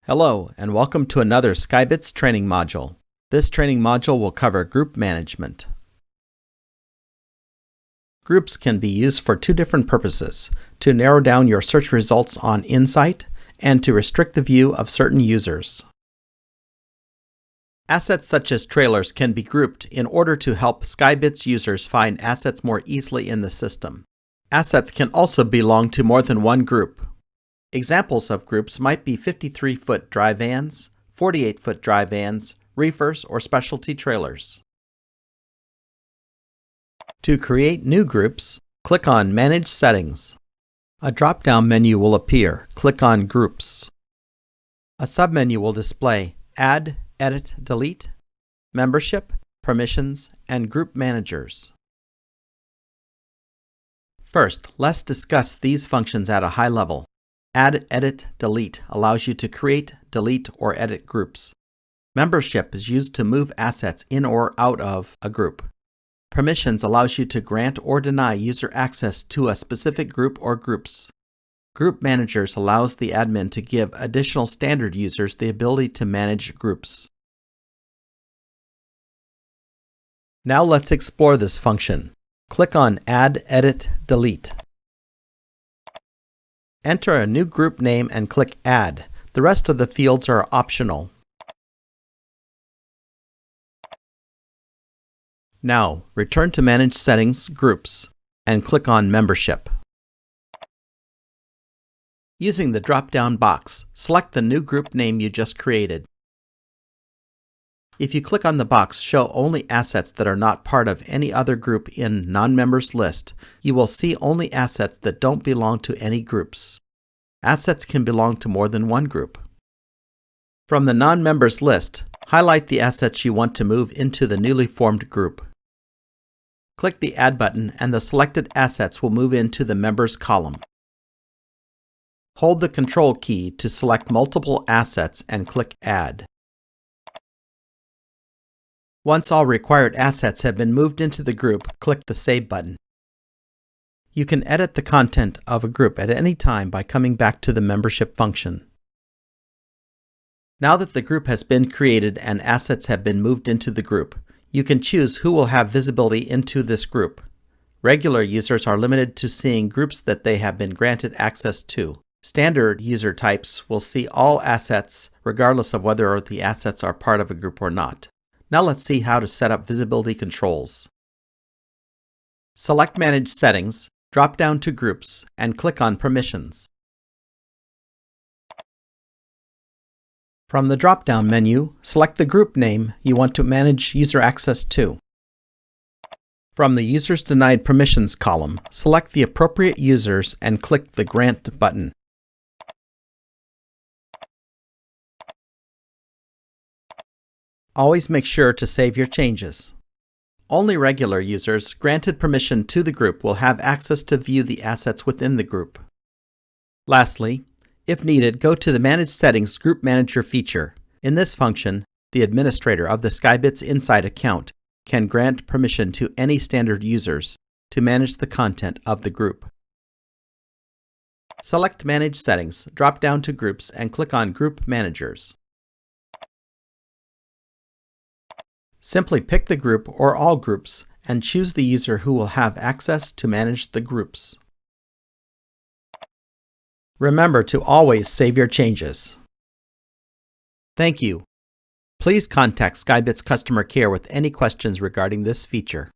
Hello, and welcome to another SkyBits training module. This training module will cover group management. Groups can be used for two different purposes: to narrow down your search results on Insight and to restrict the view of certain users. Assets such as trailers can be grouped in order to help SkyBits users find assets more easily in the system. Assets can also belong to more than one group. Examples of groups might be 53-foot dry vans, 48-foot dry vans, reefers, or specialty trailers. To create new groups, click on Manage Settings. A drop-down menu will appear. Click on Groups. A submenu will display Add, Edit, Delete, Membership, Permissions, and Group Managers. First, let's discuss these functions at a high level. Add, Edit, Delete allows you to create, delete, or edit groups. Membership is used to move assets in or out of a group. Permissions allows you to grant or deny user access to a specific group or groups. Group Managers allows the admin to give additional standard users the ability to manage groups. Now let's explore this function. Click on Add, Edit, Delete. Enter a new group name and click Add. The rest of the fields are optional. Now, return to Manage Settings, Groups, and click on Membership. Using the drop-down box, select the new group name you just created. If you click on the box Show Only Assets that are not part of any other group in Non-Members list, you will see only assets that don't belong to any groups. Assets can belong to more than one group. From the Non-Members list, highlight the assets you want to move into the newly formed group. Click the Add button and the selected assets will move into the Members column. Hold the Control key to select multiple assets and click Add. Once all required assets have been moved into the group, click the Save button. You can edit the content of a group at any time by coming back to the Membership function. Now that the group has been created and assets have been moved into the group, you can choose who will have visibility into this group. Regular users are limited to seeing groups that they have been granted access to. Standard user types will see all assets regardless of whether the assets are part of a group or not. Now let's see how to set up visibility controls. Select Manage Settings, drop down to Groups, and click on Permissions. From the drop-down menu, select the group name you want to manage user access to. From the Users Denied Permissions column, select the appropriate users and click the Grant button. Always make sure to save your changes. Only regular users granted permission to the group will have access to view the assets within the group. Lastly, if needed, go to the Manage Settings Group Manager feature. In this function, the administrator of the SkyBits Insight account can grant permission to any standard users to manage the content of the group. Select Manage Settings, drop down to Groups, and click on Group Managers. Simply pick the group or all groups and choose the user who will have access to manage the groups. Remember to always save your changes. Thank you. Please contact SkyBits Customer Care with any questions regarding this feature.